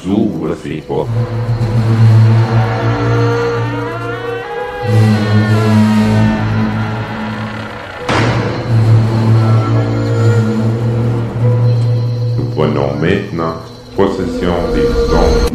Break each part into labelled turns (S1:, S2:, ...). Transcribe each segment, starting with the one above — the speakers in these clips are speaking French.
S1: ouvre ses portes. Nous prenons maintenant possession des ondes.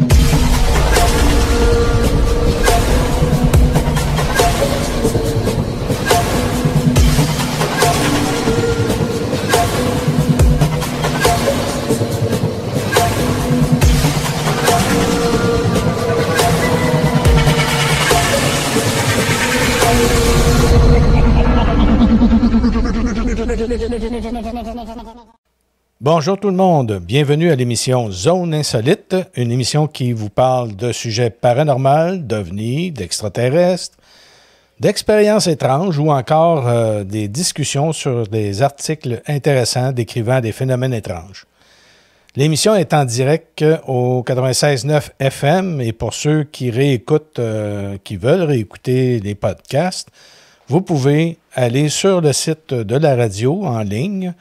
S2: Bonjour tout le monde, bienvenue à l'émission Zone Insolite, une émission qui vous parle de sujets paranormaux, d'ovnis, d'extraterrestres, d'expériences étranges ou encore des discussions sur des articles intéressants décrivant des phénomènes étranges. L'émission est en direct au 96.9 FM et pour ceux qui réécoutent, qui veulent réécouter les podcasts, vous pouvez aller sur le site de la radio en ligne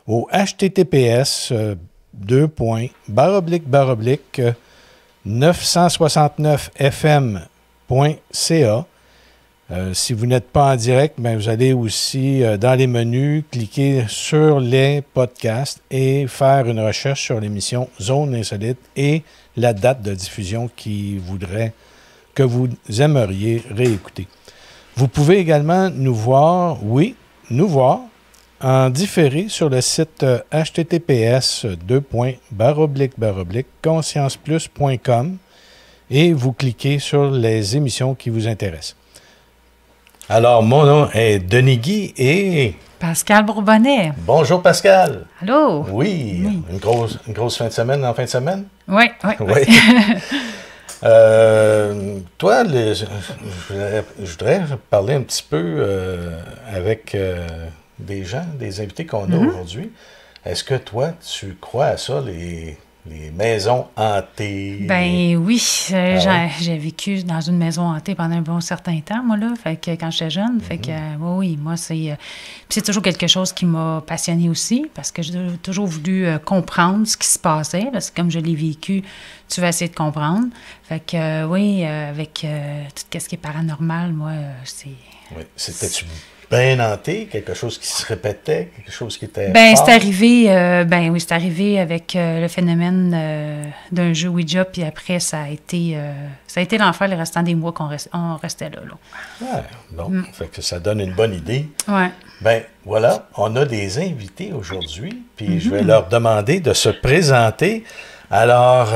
S2: au https://969fm.ca. Si vous n'êtes pas en direct, ben vous allez aussi dans les menus, cliquer sur les podcasts et faire une recherche sur l'émission Zone Insolite et la date de diffusion que vous aimeriez réécouter. Vous pouvez également nous voir en différé sur le site https://conscienceplus.com et vous cliquez sur les émissions qui vous intéressent. Alors, mon nom est Denis Guy et...
S3: Pascal Bourbonnais.
S2: Bonjour Pascal.
S3: Allô.
S2: Oui. Une grosse fin de semaine en fin de semaine?
S3: Oui.
S2: Toi, je voudrais parler un petit peu avec des gens, des invités qu'on a aujourd'hui. Est-ce que toi, tu crois à ça, les maisons hantées? Ben
S3: oui, j'ai vécu dans une maison hantée pendant un bon certain temps, moi, là, fait que quand j'étais jeune. Fait que, oui, moi, c'est toujours quelque chose qui m'a passionnée aussi, parce que j'ai toujours voulu comprendre ce qui se passait, parce que comme je l'ai vécu, tu vas essayer de comprendre. Fait que, oui, avec tout ce qui est paranormal, moi, c'est...
S2: Oui, c'était-tu bien hanté, quelque chose qui se répétait, quelque chose qui était
S3: fort? C'est arrivé avec le phénomène d'un jeu Ouija, puis après, ça a été l'enfer les restants des mois qu'on restait là.
S2: Ah, bon, fait que ça donne une bonne idée.
S3: Ouais.
S2: Ben voilà, on a des invités aujourd'hui, puis je vais leur demander de se présenter. Alors,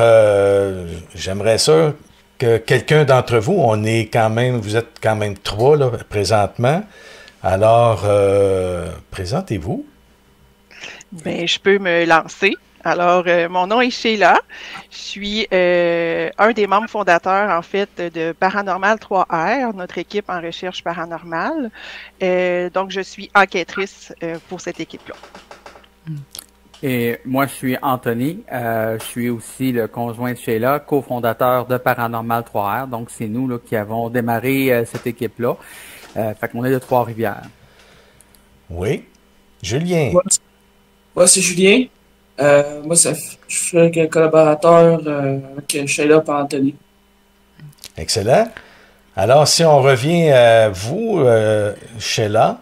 S2: j'aimerais ça que quelqu'un d'entre vous, vous êtes quand même 3 là, présentement. Alors, présentez-vous.
S4: Ben, je peux me lancer. Alors, mon nom est Sheila. Je suis un des membres fondateurs, en fait, de Paranormal 3R, notre équipe en recherche paranormale. Donc, je suis enquêtrice pour cette équipe-là.
S5: Et moi, je suis Anthony. Je suis aussi le conjoint de Sheila, cofondateur de Paranormal 3R. Donc, c'est nous là, qui avons démarré cette équipe-là. Fait qu'on est de Trois-Rivières.
S2: Oui. Julien.
S6: Moi, c'est Julien. Moi, je suis un collaborateur avec Sheila et Anthony.
S2: Excellent. Alors, si on revient à vous, Sheila,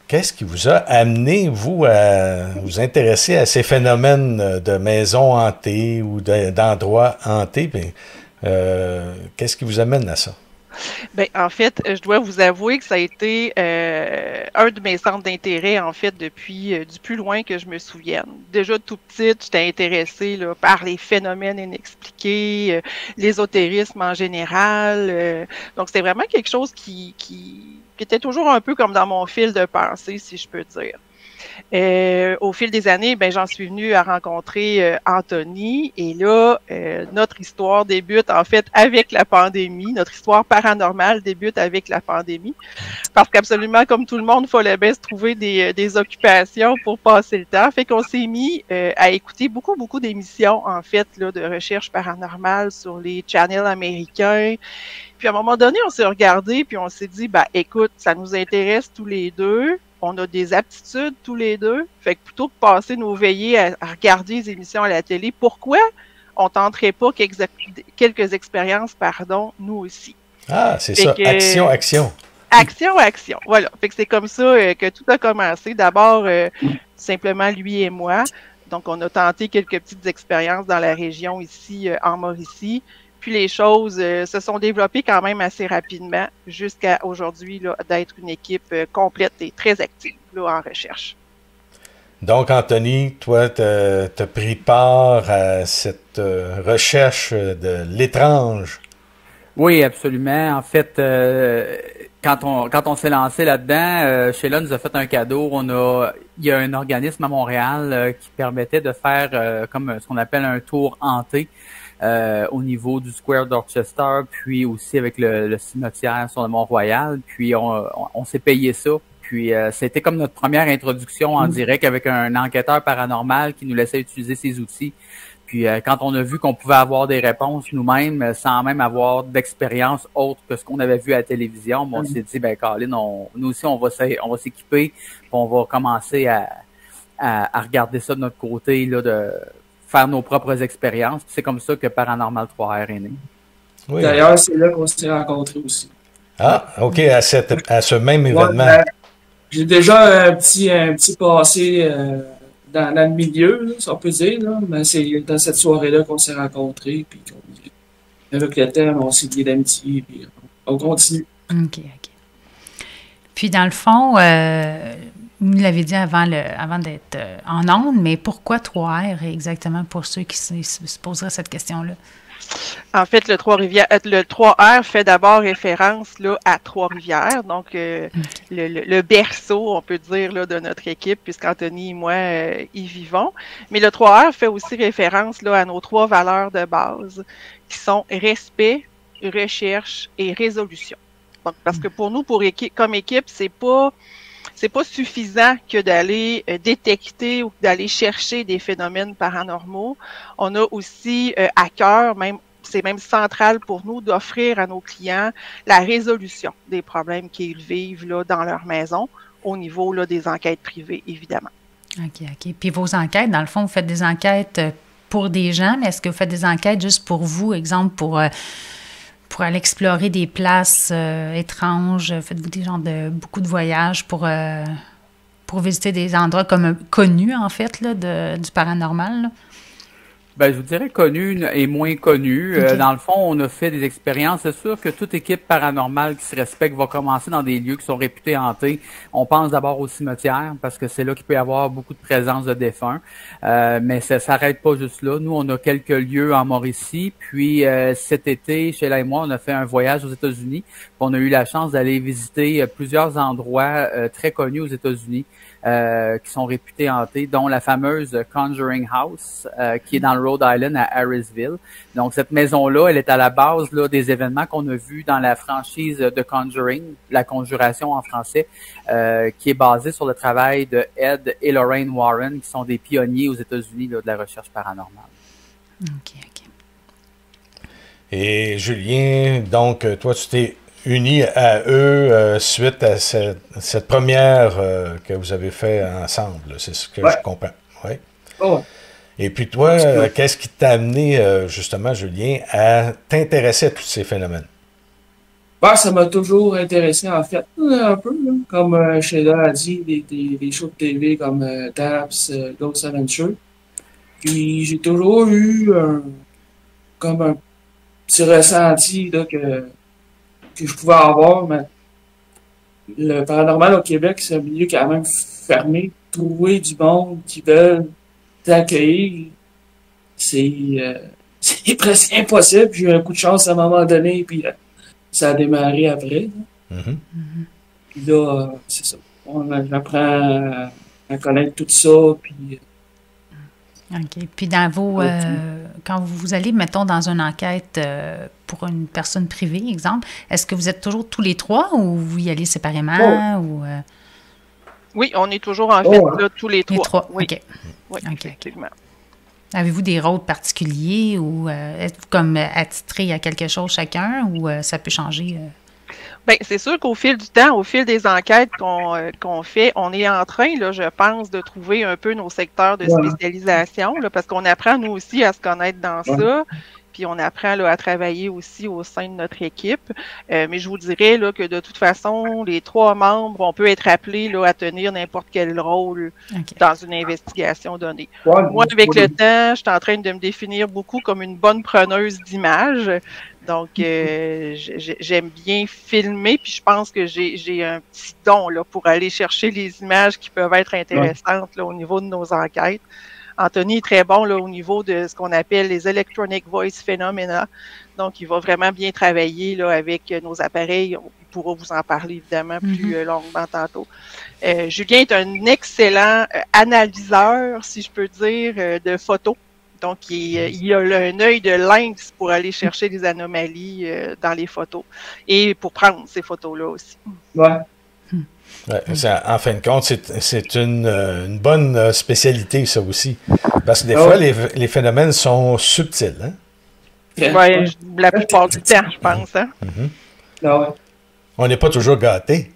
S2: qu'est-ce qui vous a amené, vous, à vous intéresser à ces phénomènes de maisons hantées ou d'endroits hantés? Qu'est-ce qui vous amène à ça?
S4: Ben, en fait, je dois vous avouer que ça a été un de mes centres d'intérêt, en fait, depuis du plus loin que je me souvienne. Déjà tout petite, j'étais intéressée là, par les phénomènes inexpliqués, l'ésotérisme en général. Donc, c'était vraiment quelque chose qui était toujours un peu comme dans mon fil de pensée, si je peux dire. Au fil des années, ben, j'en suis venue à rencontrer Anthony et là, notre histoire débute en fait avec la pandémie. Notre histoire paranormale débute avec la pandémie parce qu'absolument, comme tout le monde, il fallait bien se trouver des occupations pour passer le temps. Fait qu'on s'est mis à écouter beaucoup d'émissions en fait là, de recherche paranormale sur les channels américains. Puis à un moment donné, on s'est regardé puis on s'est dit, ben écoute, ça nous intéresse tous les deux. On a des aptitudes tous les deux. Fait que plutôt que de passer nos veillées à regarder les émissions à la télé, pourquoi on tenterait pas quelques expériences, nous aussi.
S2: Ah, c'est
S4: Fait
S2: ça.
S4: que-
S2: Action, action.
S4: Action. Voilà. Fait que c'est comme ça que tout a commencé. D'abord, simplement lui et moi. Donc, on a tenté quelques petites expériences dans la région ici, en Mauricie. Puis les choses se sont développées quand même assez rapidement jusqu'à aujourd'hui là, d'être une équipe complète et très active là, en recherche.
S2: Donc, Anthony, toi, tu as pris part à cette recherche de l'étrange.
S5: Oui, absolument. En fait, quand on s'est lancé là-dedans, Sheila nous a fait un cadeau. Il y a un organisme à Montréal qui permettait de faire comme ce qu'on appelle un tour hanté au niveau du Square d'Orchester, puis aussi avec le cimetière sur le Mont-Royal. Puis on s'est payé ça. Puis c'était comme notre première introduction en direct avec un enquêteur paranormal qui nous laissait utiliser ses outils. Puis quand on a vu qu'on pouvait avoir des réponses nous-mêmes sans même avoir d'expérience autre que ce qu'on avait vu à la télévision, on s'est dit, ben Colin, nous aussi on va s'équiper, puis on va commencer à regarder ça de notre côté, là, de faire nos propres expériences. Puis c'est comme ça que Paranormal 3R est né.
S2: Oui.
S6: D'ailleurs, c'est là qu'on s'est rencontrés aussi.
S2: Ah, OK, à ce même événement.
S6: Ouais, j'ai déjà un petit passé dans le milieu, là, si on peut dire, là, mais c'est dans cette soirée-là qu'on s'est rencontrés, puis avec le thème, on s'est liés d'amitié, puis on continue.
S3: OK. Puis, dans le fond, vous l'avez dit avant d'être en ondes, mais pourquoi 3R exactement pour ceux qui se poseraient cette question-là?
S4: En fait, le 3R fait d'abord référence là, à Trois-Rivières, donc le berceau, on peut dire, là, de notre équipe, puisqu'Anthony et moi y vivons. Mais le 3R fait aussi référence là, à nos 3 valeurs de base, qui sont respect, recherche et résolution. Donc, parce que pour nous, comme équipe, c'est pas suffisant que d'aller détecter ou d'aller chercher des phénomènes paranormaux. On a aussi à cœur, c'est même central pour nous, d'offrir à nos clients la résolution des problèmes qu'ils vivent là, dans leur maison, au niveau là, des enquêtes privées, évidemment.
S3: OK. Puis vos enquêtes, dans le fond, vous faites des enquêtes pour des gens, mais est-ce que vous faites des enquêtes juste pour vous, exemple, pour aller explorer des places étranges? Faites-vous des genres de beaucoup de voyages pour visiter des endroits comme connus, en fait, là, du paranormal? Là?
S5: Ben, je vous dirais connu et moins connu.
S3: Okay.
S5: Dans le fond, on a fait des expériences. C'est sûr que toute équipe paranormale qui se respecte va commencer dans des lieux qui sont réputés hantés. On pense d'abord au cimetière parce que c'est là qu'il peut y avoir beaucoup de présence de défunts. Mais ça s'arrête pas juste là. Nous, on a quelques lieux en Mauricie. Puis cet été, Sheila et moi, on a fait un voyage aux États-Unis. On a eu la chance d'aller visiter plusieurs endroits très connus aux États-Unis. Qui sont réputés hantés, dont la fameuse Conjuring House, qui est dans le Rhode Island à Harrisville. Donc, cette maison-là, elle est à la base là, des événements qu'on a vus dans la franchise de Conjuring, la conjuration en français, qui est basée sur le travail de Ed et Lorraine Warren, qui sont des pionniers aux États-Unis là, de la recherche paranormale.
S3: OK.
S2: Et Julien, donc, toi, tu t'es uni à eux suite à cette première que vous avez fait ensemble. C'est ce que je comprends. Oui.
S6: Oh.
S2: Et puis toi, qu'est-ce qui t'a amené, justement, Julien, à t'intéresser à tous ces phénomènes?
S6: Ben, ça m'a toujours intéressé, en fait, un peu. Là. Comme Sheila a dit, des shows de TV comme Taps, Ghost Adventure. Puis j'ai toujours eu comme un petit ressenti là, que je pouvais avoir, mais le paranormal au Québec, c'est un milieu quand même fermé. Trouver du monde qui veulent t'accueillir, c'est presque impossible. J'ai eu un coup de chance à un moment donné, puis ça a démarré après.
S2: Mm-hmm.
S6: Puis là, c'est ça. J'apprends à connaître tout ça, puis...
S3: OK. Puis dans quand vous allez, mettons, dans une enquête pour une personne privée, exemple, est-ce que vous êtes toujours tous les 3 ou vous y allez séparément? Ou,
S4: Oui, on est toujours en fait là, tous les 3.
S3: Les 3,
S4: oui.
S3: OK.
S4: Oui,
S3: OK.
S4: effectivement.
S3: Avez-vous des rôles particuliers ou êtes-vous comme attitré à quelque chose chacun ou ça peut changer?
S4: Bien, c'est sûr qu'au fil du temps, au fil des enquêtes qu'on fait, on est en train, là, je pense, de trouver un peu nos secteurs de spécialisation, là, parce qu'on apprend, nous aussi, à se connaître dans ça. Puis on apprend là, à travailler aussi au sein de notre équipe. Mais je vous dirais là, que de toute façon, les 3 membres, on peut être appelés là, à tenir n'importe quel rôle dans une investigation donnée. Moi, avec le temps, je suis en train de me définir beaucoup comme une bonne preneuse d'images. Donc, j'aime bien filmer, puis je pense que j'ai un petit don là, pour aller chercher les images qui peuvent être intéressantes là, au niveau de nos enquêtes. Anthony est très bon là, au niveau de ce qu'on appelle les Electronic Voice Phenomena. Donc, il va vraiment bien travailler là, avec nos appareils. Il pourra vous en parler évidemment plus longuement tantôt. Julien est un excellent analyseur, si je peux dire, de photos. Donc, il a un œil de lynx pour aller chercher des anomalies dans les photos et pour prendre ces photos-là aussi.
S6: Ouais.
S2: Ouais, en fin de compte, c'est une bonne spécialité, ça aussi. Parce que des fois, les phénomènes sont subtils. Hein?
S4: Oui, la plupart du temps, je pense. Hein?
S2: On n'est pas toujours gâtés.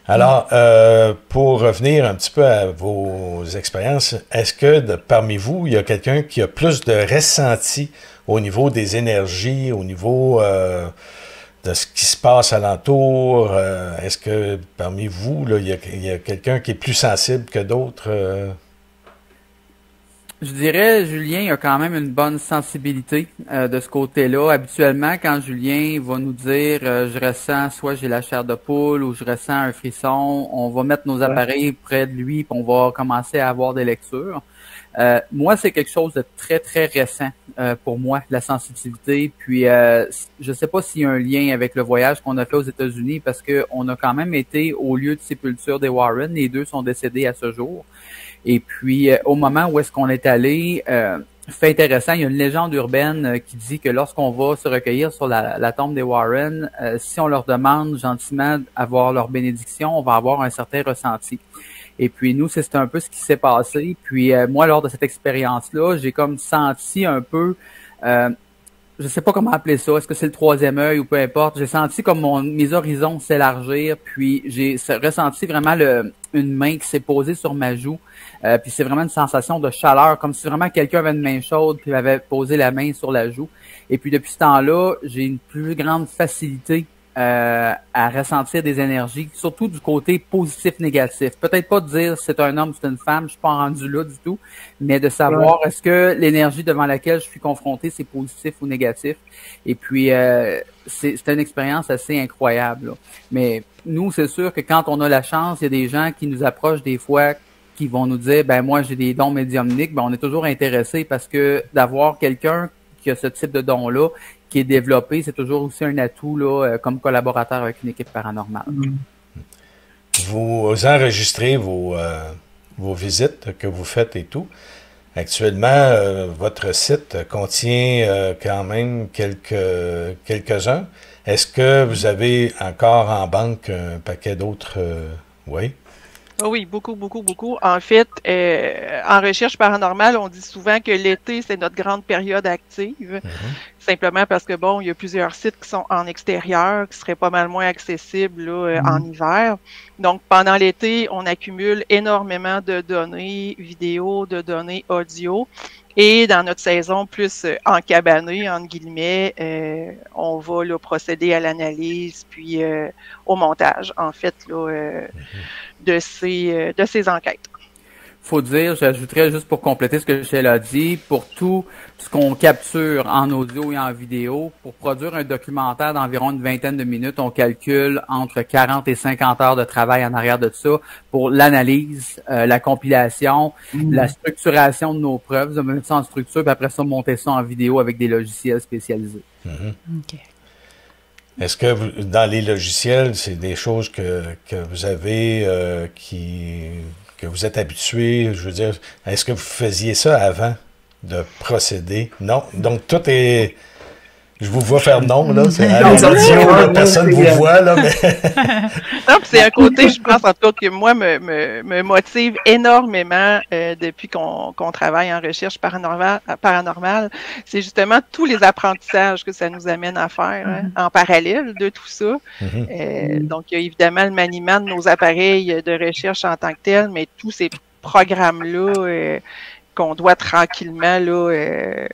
S2: Alors, pour revenir un petit peu à vos expériences, est-ce que parmi vous, il y a quelqu'un qui a plus de ressenti au niveau des énergies, au niveau de ce qui se passe alentour? Est-ce que parmi vous, là, il y a quelqu'un qui est plus sensible que d'autres?
S5: Je dirais, Julien a quand même une bonne sensibilité de ce côté-là. Habituellement, quand Julien va nous dire je ressens, soit j'ai la chair de poule ou je ressens un frisson, on va mettre nos appareils près de lui puis on va commencer à avoir des lectures. Moi, c'est quelque chose de très, très récent pour moi, la sensibilité. Puis, je sais pas s'il y a un lien avec le voyage qu'on a fait aux États-Unis parce que on a quand même été au lieu de sépulture des Warren. Les 2 sont décédés à ce jour. Et puis, au moment où est-ce qu'on est allé, fait intéressant, il y a une légende urbaine qui dit que lorsqu'on va se recueillir sur la tombe des Warren, si on leur demande gentiment d'avoir leur bénédiction, on va avoir un certain ressenti. Et puis nous, c'est un peu ce qui s'est passé. Puis moi, lors de cette expérience-là, j'ai comme senti un peu, je sais pas comment appeler ça, est-ce que c'est le 3e œil ou peu importe, j'ai senti comme mes horizons s'élargir, puis j'ai ressenti vraiment une main qui s'est posée sur ma joue. Puis c'est vraiment une sensation de chaleur, comme si vraiment quelqu'un avait une main chaude puis m'avait posé la main sur la joue. Et puis depuis ce temps-là, j'ai une plus grande facilité à ressentir des énergies, surtout du côté positif-négatif. Peut-être pas de dire c'est un homme, c'est une femme, je suis pas rendu là du tout, mais de savoir est-ce que l'énergie devant laquelle je suis confronté, c'est positif ou négatif. Et puis, c'est une expérience assez incroyable, là. Mais nous, c'est sûr que quand on a la chance, il y a des gens qui nous approchent des fois qui vont nous dire, ben moi j'ai des dons médiumniques, ben on est toujours intéressé parce que d'avoir quelqu'un qui a ce type de don-là, qui est développé, c'est toujours aussi un atout là, comme collaborateur avec une équipe paranormale.
S2: Vous enregistrez vos visites que vous faites et tout. Actuellement, votre site contient quand même quelques-uns. Est-ce que vous avez encore en banque un paquet d'autres? Oui.
S4: Oui, beaucoup, beaucoup, beaucoup. En fait, en recherche paranormale, on dit souvent que l'été, c'est notre grande période active. Simplement parce que, bon, il y a plusieurs sites qui sont en extérieur, qui seraient pas mal moins accessibles là, en hiver. Donc, pendant l'été, on accumule énormément de données vidéo, de données audio. Et dans notre saison plus encabanée, entre guillemets, on va là, procéder à l'analyse puis au montage, en fait, là, de ces enquêtes.
S5: Faut dire, j'ajouterais juste pour compléter ce que Michel a dit, pour tout ce qu'on capture en audio et en vidéo, pour produire un documentaire d'environ une vingtaine de minutes, on calcule entre 40 et 50 heures de travail en arrière de ça pour l'analyse, la compilation, la structuration de nos preuves, de mettre ça en structure, puis après ça, monter ça en vidéo avec des logiciels spécialisés.
S3: OK.
S2: Est-ce que dans les logiciels, c'est des choses que vous avez que vous êtes habitué? Je veux dire, est-ce que vous faisiez ça avant de procéder? Non. Donc, tout est Je vous vois faire non, là. C'est à
S6: Non,
S2: l'audio, là,
S6: non,
S2: personne ne
S6: c'est
S2: vous
S6: bien.
S2: voit, là, mais...
S4: Non, puis c'est un côté, je pense, en tout cas, que moi, me motive énormément depuis qu'on travaille en recherche paranormale. C'est justement tous les apprentissages que ça nous amène à faire hein, en parallèle de tout ça. Donc, il y a évidemment le maniement de nos appareils de recherche en tant que tel, mais tous ces programmes-là qu'on doit tranquillement là,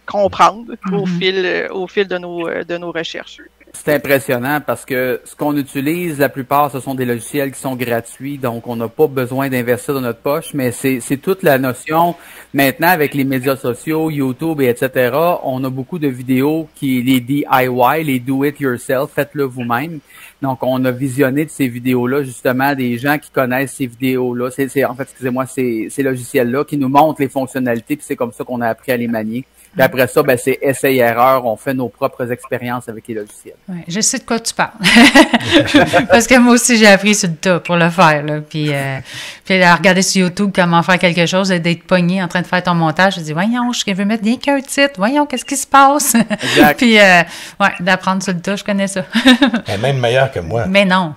S4: comprendre au fil de nos recherches.
S5: C'est impressionnant parce que ce qu'on utilise, la plupart, ce sont des logiciels qui sont gratuits, donc on n'a pas besoin d'investir dans notre poche, mais c'est toute la notion, maintenant avec les médias sociaux, YouTube et etc., on a beaucoup de vidéos qui, les DIY, les do it yourself, faites-le vous-même. Donc on a visionné de ces vidéos-là, justement, des gens qui connaissent ces vidéos-là, en fait, excusez-moi, ces logiciels-là qui nous montrent les fonctionnalités, puis c'est comme ça qu'on a appris à les manier. Puis après ça, ben, c'est essai-erreur, on fait nos propres expériences avec les logiciels.
S3: Ouais, je sais de quoi tu parles. Parce que moi aussi, j'ai appris sur le tas pour le faire. Là. Puis à regarder sur YouTube comment faire quelque chose, d'être pogné en train de faire ton montage, je dis, voyons, je veux mettre rien qu'un titre, voyons, qu'est-ce qui se passe?
S5: Exact.
S3: Puis, ouais, d'apprendre sur le tas, je connais ça.
S2: Elle est même meilleure que moi.
S3: Mais non.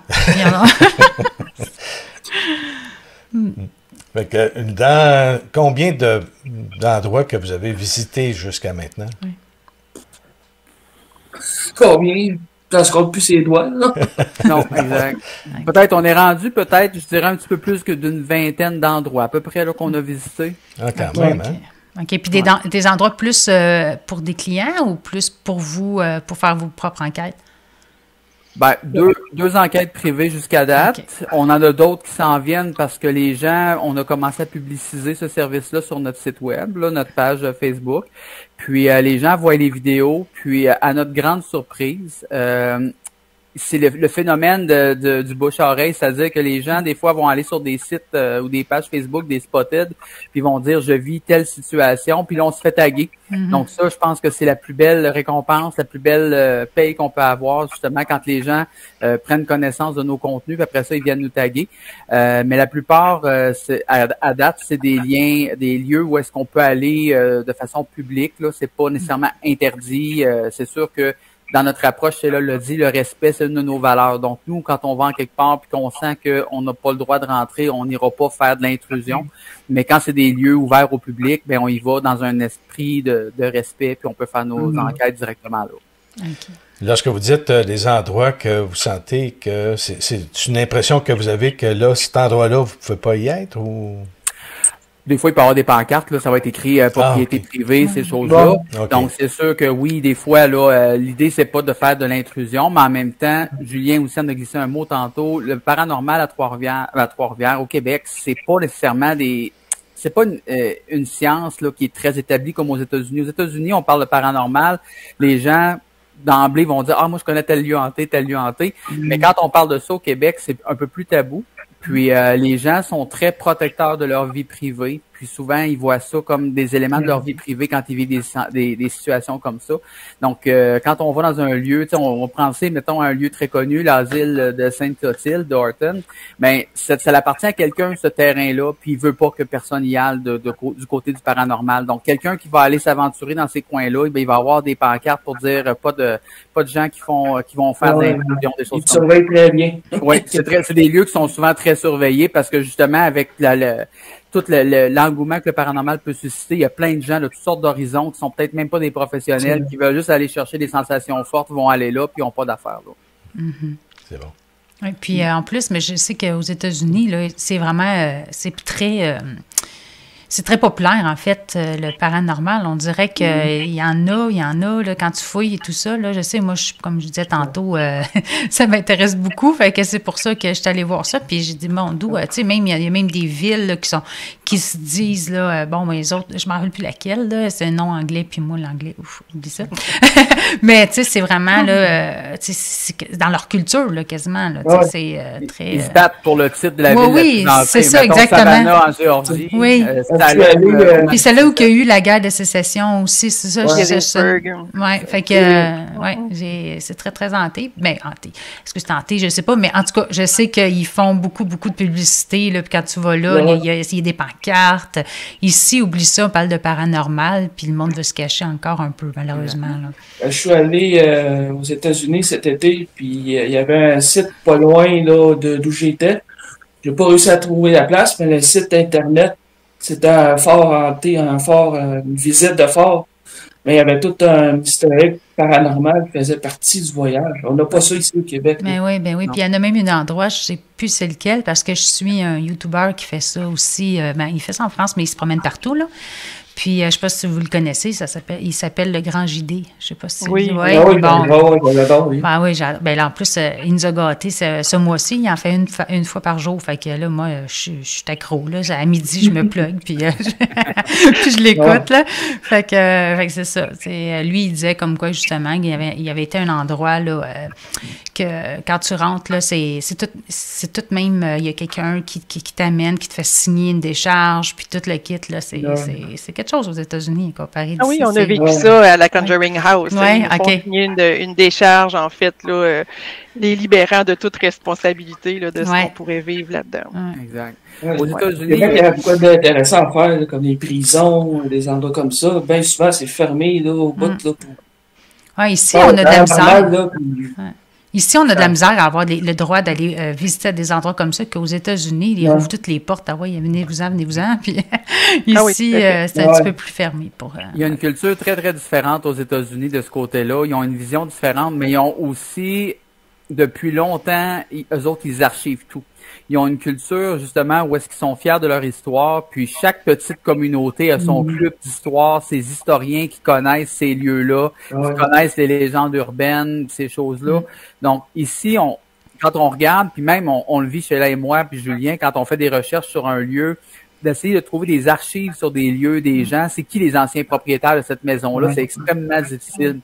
S2: Fait que, dans combien d'endroits que vous avez visités jusqu'à maintenant?
S6: Combien? Ça se compte plus ses doigts, là.
S5: Non, exact. Peut-être, on est rendu, peut-être, je dirais, un petit peu plus que d'une vingtaine d'endroits, à peu près, là, qu'on a visité.
S2: Ah, quand même, hein?
S3: OK. Puis des endroits plus pour des clients ou plus pour vous, pour faire vos propres enquêtes?
S5: Ben, deux enquêtes privées jusqu'à date. Okay. On en a d'autres qui s'en viennent parce que les gens, on a commencé à publiciser ce service-là sur notre site web, là, notre page Facebook. Puis les gens voient les vidéos. Puis à notre grande surprise, c'est le phénomène du bouche-oreille, c'est-à-dire que les gens, des fois, vont aller sur des sites ou des pages Facebook, des spotted, puis vont dire « je vis telle situation », puis là, on se fait taguer. Donc ça, je pense que c'est la plus belle récompense, la plus belle paye qu'on peut avoir, justement, quand les gens prennent connaissance de nos contenus, puis après ça, ils viennent nous taguer. Mais la plupart, à date, c'est des lieux où est-ce qu'on peut aller de façon publique, là, c'est pas nécessairement interdit. C'est sûr que dans notre approche, c'est là, le dit, le respect, c'est une de nos valeurs. Donc, nous, quand on va en quelque part puis qu'on sent qu'on n'a pas le droit de rentrer, on n'ira pas faire de l'intrusion. Mais quand c'est des lieux ouverts au public, ben on y va dans un esprit de respect puis on peut faire nos enquêtes directement là.
S3: Okay.
S2: Lorsque vous dites des endroits que vous sentez que c'est une impression que vous avez que là, cet endroit-là, vous ne pouvez pas y être ou...
S5: Des fois, il peut y avoir des pancartes, là, ça va être écrit propriété privée, ces choses-là. Okay. Donc, c'est sûr que oui, des fois, là, l'idée, c'est pas de faire de l'intrusion, mais en même temps, Julien aussi en a glissé un mot tantôt, le paranormal à Trois-Rivières, au Québec, c'est pas nécessairement c'est pas une science là qui est très établie comme aux États-Unis. Aux États-Unis, on parle de paranormal, les gens d'emblée vont dire « Ah, moi, je connais tel lieu hanté. » Mais quand on parle de ça au Québec, c'est un peu plus tabou. Puis les gens sont très protecteurs de leur vie privée. Puis souvent, ils voient ça comme des éléments de leur vie privée quand ils vivent des situations comme ça. Donc, quand on va dans un lieu, on va penser, mettons, à un lieu très connu, l'asile de Sainte-Clotilde, d'Orton, mais ça appartient à quelqu'un, ce terrain-là, puis il veut pas que personne y aille du côté du paranormal. Donc, quelqu'un qui va aller s'aventurer dans ces coins-là, il va avoir des pancartes pour dire pas de gens qui vont faire de l'intrusion, des choses
S6: comme ça. Ils surveillent très bien.
S5: Oui, c'est des lieux qui sont souvent très surveillés parce que justement, avec tout l'engouement que le paranormal peut susciter, il y a plein de gens de toutes sortes d'horizons qui sont peut-être même pas des professionnels, qui veulent juste aller chercher des sensations fortes, vont aller là, puis ils n'ont pas d'affaires là.
S2: C'est bon.
S3: Oui, puis en plus, mais je sais qu'aux États-Unis, là, c'est vraiment, c'est très populaire, en fait, le paranormal. On dirait qu'il y en a, là, quand tu fouilles et tout ça. Là, je sais, moi, comme je disais tantôt, ça m'intéresse beaucoup. Fait que c'est pour ça que je suis allée voir ça. Puis j'ai dit, bon, d'où, tu sais, même, il y a même des villes là, qui se disent, là, bon, mais les autres, je m'en rappelle plus laquelle, là, c'est un nom anglais, puis moi, l'anglais, ouf, oublie ça. Mais, tu sais, c'est vraiment, là, c'est dans leur culture, là, quasiment, là, tu sais, c'est très...
S5: Ils se battent pour le titre de la ville.
S3: Oui, c'est ça, exactement.
S5: Savannah, en Géorgie.
S3: Oui.
S6: C'est
S5: Salem.
S3: Puis c'est là où il y a eu la guerre de sécession aussi, c'est ça?
S6: Ouais.
S3: Ouais, fait que, c'est très, très hanté. Ben, hanté. Est-ce que c'est hanté? Je sais pas, mais en tout cas, je sais qu'ils font beaucoup, beaucoup de publicité, là, puis quand tu vas là,
S6: Ouais.
S3: il y a des pancartes. Ici, oublie ça, on parle de paranormal, puis le monde veut se cacher encore un peu, malheureusement, là.
S6: Je suis allé aux États-Unis cet été, puis il y avait un site pas loin là, d'où j'étais. J'ai pas réussi à trouver la place, mais le site internet, c'était un fort hanté, une visite de fort. Mais il y avait tout un historique paranormal qui faisait partie du voyage. On n'a pas ça ici au Québec. là.
S3: Ben oui. Puis il y en a même un endroit, je sais plus c'est lequel, parce que je suis un YouTuber qui fait ça aussi. Il fait ça en France, mais il se promène partout, là. Puis, je ne sais pas si vous le connaissez, il s'appelle Le Grand JD. Je sais pas si
S4: Oui.
S3: Ouais,
S6: Ah oui,
S3: bon.
S6: on l'adore, oui.
S3: Ben oui, là, en plus, il nous a gâtés ce mois-ci. Il en fait une fois par jour. Fait que là, moi, je suis accro. Là. À midi, je me plug, puis, puis je l'écoute. Là. Fait que c'est ça. Lui, il disait comme quoi, justement, il y avait été un endroit là, que quand tu rentres, là, c'est tout même, il y a quelqu'un qui t'amène, qui te fait signer une décharge, puis tout le kit. Là, c'est quelque chose aux États-Unis comparé
S4: Ah oui,
S3: d'ici,
S4: on a vécu
S6: Ouais.
S4: ça à la Conjuring House.
S3: Ouais,
S4: Ils nous font
S3: ok.
S4: signer une décharge, en fait, là, les libérant de toute responsabilité là, de ce
S3: Ouais.
S4: qu'on pourrait vivre là-dedans.
S5: Exact.
S6: Ouais.
S5: Aux
S6: Au
S5: États-Unis,
S6: Québec, il y a beaucoup d'intéressant à faire, là, comme les prisons, des endroits comme ça. Bien souvent, c'est fermé là, au bout. Là, pour...
S3: Ouais, ici, on a de la misère.
S6: Paranormal, là, puis-
S3: Ici, on a de la misère à avoir le droit d'aller visiter des endroits comme ça qu'aux États-Unis, ils
S6: Ouais.
S3: ouvrent toutes les portes. Ah ouais, venez-vous-en. Puis ici,
S4: Ah oui, tout à fait.
S3: c'est un petit peu plus fermé pour...
S5: il y a une culture très, très différente aux États-Unis de ce côté-là. Ils ont une vision différente, mais ils ont aussi, depuis longtemps, eux autres, ils archivent tout. Ils ont une culture, justement, où est-ce qu'ils sont fiers de leur histoire, puis chaque petite communauté a son club d'histoire, ses historiens qui connaissent ces lieux-là,
S6: Ouais.
S5: qui connaissent les légendes urbaines, ces choses-là. Donc, ici, quand on regarde, puis même on le vit, Sheila et moi, puis Julien, quand on fait des recherches sur un lieu, d'essayer de trouver des archives sur des lieux, des gens, c'est qui les anciens propriétaires de cette maison-là,
S6: Ouais.
S5: c'est extrêmement difficile.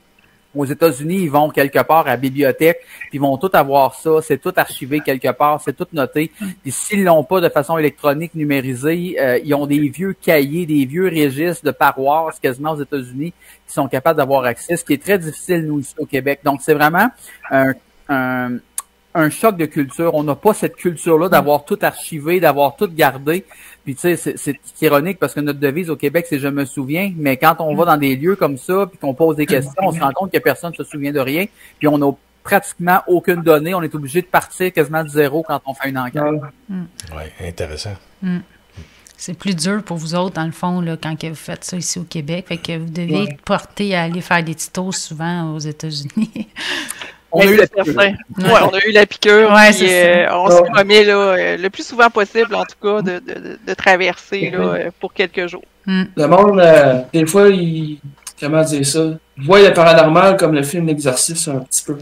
S5: Aux États-Unis, ils vont quelque part à la bibliothèque, puis ils vont tout avoir ça, c'est tout archivé quelque part, c'est tout noté. Puis s'ils l'ont pas de façon électronique, numérisée, ils ont des vieux cahiers, des vieux registres de paroisses quasiment aux États-Unis qui sont capables d'avoir accès, ce qui est très difficile, nous, ici au Québec. Donc, c'est vraiment un choc de culture. On n'a pas cette culture-là d'avoir tout archivé, d'avoir tout gardé. Puis tu sais, c'est ironique parce que notre devise au Québec, c'est « je me souviens », mais quand on va dans des lieux comme ça, puis qu'on pose des questions, on se rend compte que personne ne se souvient de rien, puis on n'a pratiquement aucune donnée. On est obligé de partir quasiment de zéro quand on fait une enquête.
S6: Ouais.
S2: Oui, intéressant.
S3: C'est plus dur pour vous autres, dans le fond, là, quand que vous faites ça ici au Québec. Fait que vous devez être porté à aller faire des titos souvent aux États-Unis.
S5: On a eu la piqûre.
S4: certain. Ouais, on a eu la piqûre.
S3: Ouais,
S4: puis,
S3: c'est ça.
S4: on se promet là, le plus souvent possible, en tout cas, de traverser là, pour quelques jours.
S6: Le monde, des fois, comment dire ça? Ils voient le paranormal comme le film L'Exorciste un petit peu.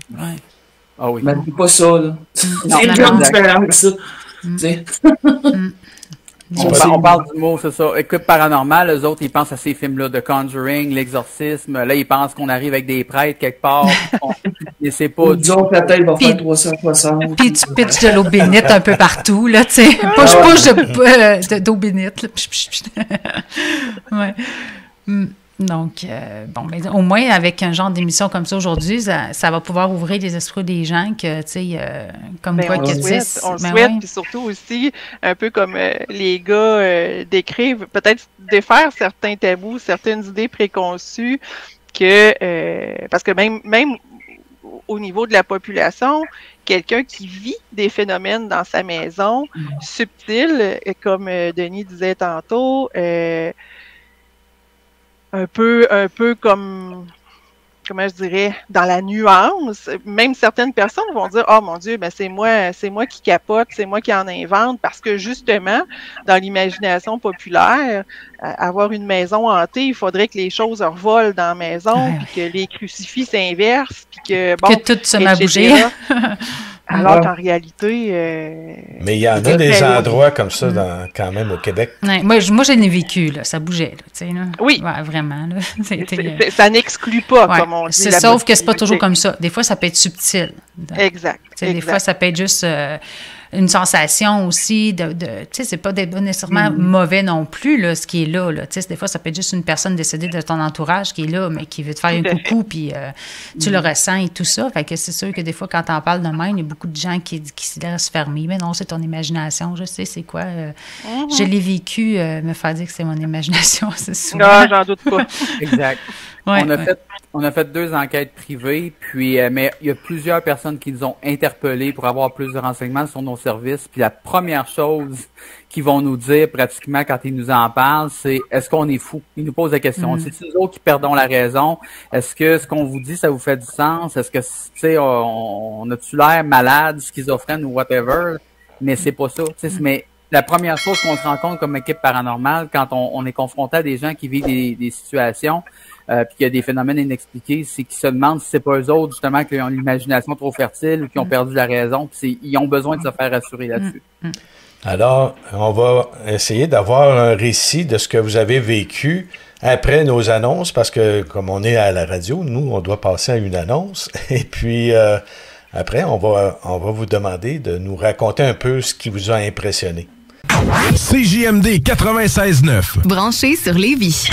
S5: Ah oui.
S6: Mais c'est pas ça, là. C'est
S3: non,
S6: bien
S3: non.
S6: différent que ça. Tu sais.
S5: On parle du mot, c'est ça. Écoute, paranormal, eux autres, ils pensent à ces films-là de Conjuring, l'exorcisme. Là, ils pensent qu'on arrive avec des prêtres quelque part. Mais c'est pas...
S6: Disons que la tête va
S3: Puis-
S6: faire 360.
S3: Puis tu pitches de l'eau bénite un peu partout, là, tu sais. Push d'eau bénite, là. Psh, psh, psh. Ouais. Donc, bon, mais au moins, avec un genre d'émission comme ça aujourd'hui, ça va pouvoir ouvrir les esprits des gens que, tu sais, comme
S4: Ben,
S3: quoi
S4: on
S3: que,
S4: le
S3: tu sais,
S4: souhaite, on le
S3: ben
S4: souhaite,
S3: ouais.
S4: puis surtout aussi, un peu comme les gars décrivent, peut-être défaire certains tabous, certaines idées préconçues, que parce que même au niveau de la population, quelqu'un qui vit des phénomènes dans sa maison, subtils, comme Denis disait tantôt, un peu comme, comment je dirais, dans la nuance. Même certaines personnes vont dire, oh mon Dieu, ben c'est moi qui capote, c'est moi qui en invente, parce que justement, dans l'imagination populaire, avoir une maison hantée, il faudrait que les choses revolent dans la maison,
S3: Ouais.
S4: puis que les crucifix s'inversent, puis que bon,
S3: Que tout se met à
S4: etc.
S3: bouger.
S4: Alors
S6: Ouais.
S4: qu'en réalité,
S2: Mais il y en a
S4: c'est
S2: des
S4: très
S2: endroits comme ça quand même au Québec.
S3: Ouais, moi, je l'ai vécu, là. Ça bougeait, là, tu sais, là.
S4: Oui.
S3: Ouais, vraiment, là. C'était,
S4: ça n'exclut pas,
S3: ouais.
S4: comme on dit.
S3: C'est
S4: la
S3: sauf que c'est pas toujours
S4: possibilité.
S3: comme ça. Des fois, ça peut être subtil.
S4: Exact.
S3: Tu sais, des fois, ça peut être juste une sensation aussi tu sais, c'est pas nécessairement mauvais non plus, là, ce qui est là. Tu sais, des fois, ça peut être juste une personne décédée de ton entourage qui est là, mais qui veut te faire un coucou, puis tu le ressens et tout ça. Fait que c'est sûr que des fois, quand t'en parles de même, il y a beaucoup de gens qui se laissent fermer. Mais non, c'est ton imagination. Je sais c'est quoi. Je l'ai vécu, me faire dire que c'est mon imagination, c'est souvent.
S4: Non, j'en doute pas.
S5: Exact.
S3: Ouais,
S5: On a fait 2 enquêtes privées, puis mais il y a plusieurs personnes qui nous ont interpellés pour avoir plus de renseignements sur nos services. Puis la première chose qu'ils vont nous dire pratiquement quand ils nous en parlent, c'est est-ce qu'on est fou? Ils nous posent la question. C'est nous autres qui perdons la raison. Est-ce que ce qu'on vous dit, ça vous fait du sens? Est-ce que, tu sais, on a-tu l'air malade, schizophrène ou whatever? Mais c'est pas ça. Mais la première chose qu'on se rend compte comme équipe paranormale quand on est confronté à des gens qui vivent des situations puis qu'il y a des phénomènes inexpliqués, c'est qu'ils se demandent si c'est pas eux autres justement qui ont l'imagination trop fertile ou qui ont perdu la raison, puis ils ont besoin de se faire rassurer là-dessus.
S2: Alors, on va essayer d'avoir un récit de ce que vous avez vécu après nos annonces, parce que comme on est à la radio, nous, on doit passer à une annonce. Et puis, après, on va vous demander de nous raconter un peu ce qui vous a impressionné.
S7: CJMD 96.9.
S8: Branché sur Lévis.